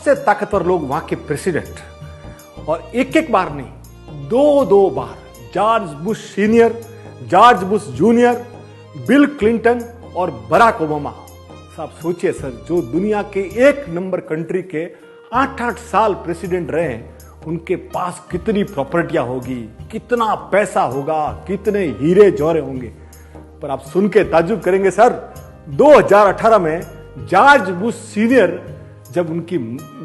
सबसे ताकतवर लोग वहां के प्रेसिडेंट, और एक एक बार नहीं, दो दो बार George Bush senior, George Bush junior, Bill Clinton और बराक ओबामा। साहब सोचिए सर, जो दुनिया के एक नंबर कंट्री के 8-8 साल प्रेसिडेंट रहे हैं, उनके पास कितनी प्रॉपर्टियां होगी, कितना पैसा होगा, कितने हीरे जौहरे होंगे। पर आप सुन के ताज्जुब करेंगे सर, 2018 में जॉर्ज बुश सीनियर जब उनकी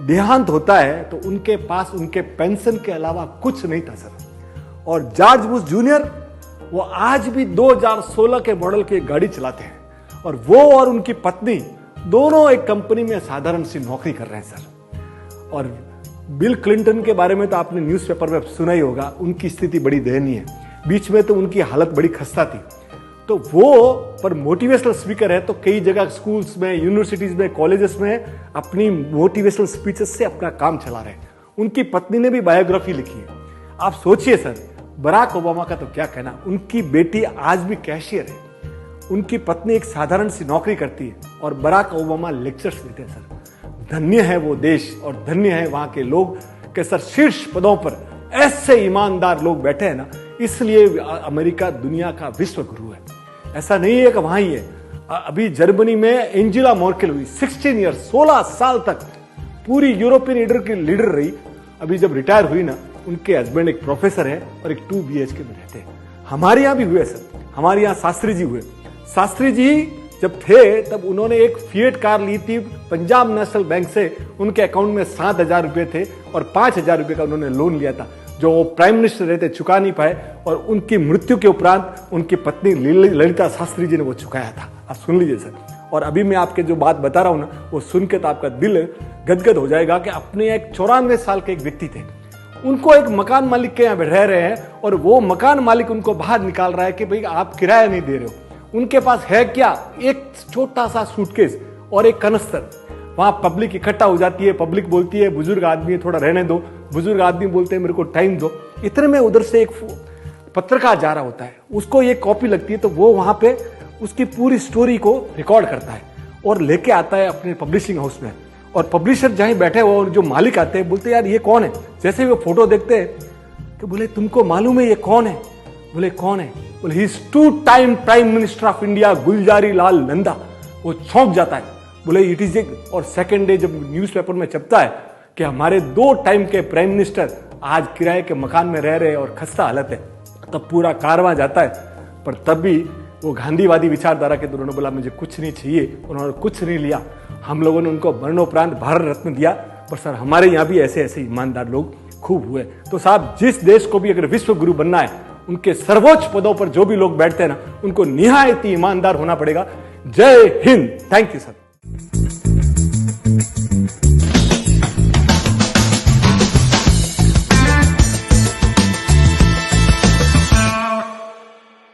देहांत होता है तो उनके पास उनके पेंशन के अलावा कुछ नहीं था सर। और जॉर्ज बुश जूनियर वो आज भी 2016 के मॉडल की गाड़ी चलाते हैं, और वो और उनकी पत्नी दोनों एक कंपनी में साधारण सी नौकरी कर रहे हैं सर। और बिल क्लिंटन के बारे में तो आपने न्यूज़पेपर में सुना ही होगा, उनकी स्थिति बड़ी दयनीय है, बीच में तो उनकी हालत बड़ी खस्ता थी। तो वो पर मोटिवेशनल स्पीकर है, तो कई जगह स्कूल्स में, यूनिवर्सिटीज में, कॉलेजेस में अपनी मोटिवेशनल स्पीचेस से अपना काम चला रहे हैं। उनकी पत्नी ने भी बायोग्राफी लिखी है। आप सोचिए सर, बराक ओबामा का तो क्या कहना, उनकी बेटी आज भी कैशियर है, उनकी पत्नी एक साधारण सी नौकरी करती है, और बराक ओबामा लेक्चर्स देते हैं सर। धन्य है वो देश और धन्य है वहां के लोग कि सर शीर्ष पदों पर ऐसे ईमानदार लोग बैठे हैं ना, इसलिए अमेरिका दुनिया का विश्व गुरु है। ऐसा नहीं है कि वहां ही है, अभी जर्मनी में एंजेला मर्केल हुई, 16 ईयर, 16 साल तक पूरी यूरोपियन लीडर रही। अभी जब रिटायर हुई ना, उनके हस्बैंड एक प्रोफेसर है और एक 2 BHK में रहते हैं। हमारे यहां भी हुए सर, हमारे यहां शास्त्री जी हुए। शास्त्री जी जब थे तब उन्होंने एक फिएट कार ली थी पंजाब नेशनल बैंक से, उनके अकाउंट में 7,000 रुपए थे और 5,000 रुपए का उन्होंने लोन लिया था, जो वो प्राइम मिनिस्टर रहते चुका नहीं पाए, और उनकी मृत्यु के उपरांत उनकी पत्नी ललिता शास्त्री जी ने वो चुकाया था। आप सुन लीजिए सर। और अभी मैं आपके जो बात बता रहा हूं ना, वो सुन के तो आपका दिल गदगद हो जाएगा कि अपने एक 94 साल के एक व्यक्ति थे, उनको एक मकान मालिक के यहाँ रह रहे हैं, और वो मकान मालिक उनको बाहर निकाल रहा है कि भाई आप किराया नहीं दे रहे हो। उनके पास है क्या, एक छोटा सा सूटकेस और एक कनस्तर। वहां पब्लिक इकट्ठा हो जाती है, पब्लिक बोलती है बुजुर्ग आदमी है, थोड़ा रहने दो। बुजुर्ग आदमी बोलते हैं मेरे को टाइम दो। इतने में उधर से एक पत्रकार जा रहा होता है, उसको ये कॉपी लगती है, तो वो वहां पे उसकी पूरी स्टोरी को रिकॉर्ड करता है और लेके आता है अपने पब्लिशिंग हाउस में। और पब्लिशर जहां बैठे हुए और जो मालिक आते हैं, बोलते यार ये कौन है। जैसे वो फोटो देखते हैं तो बोले तुमको मालूम है ये कौन है। बोले कौन है। बोले he is 2 time prime minister of India Gulzari Lal Nanda. वो चौंक जाता है, बोले इट इज। और सेकेंड डे जब न्यूज़पेपर में छपता है कि हमारे 2 टाइम के प्राइम मिनिस्टर आज किराए के मकान में रह रहे हैं और खस्ता हालत है, तब पूरा कारवां जाता है। पर तब भी वो गांधीवादी विचारधारा के उन्होंने बोला मुझे कुछ नहीं चाहिए, उन्होंने कुछ नहीं लिया। हम लोगों ने उनको मरणोपरांत भारत रत्न दिया। पर सर हमारे यहाँ भी ऐसे ऐसे ईमानदार लोग खूब हुए। तो साहब, जिस देश को भी अगर विश्व गुरु बनना है, उनके सर्वोच्च पदों पर जो भी लोग बैठते हैं ना, उनको निहायत ईमानदार होना पड़ेगा। जय हिंद। Thank you sir.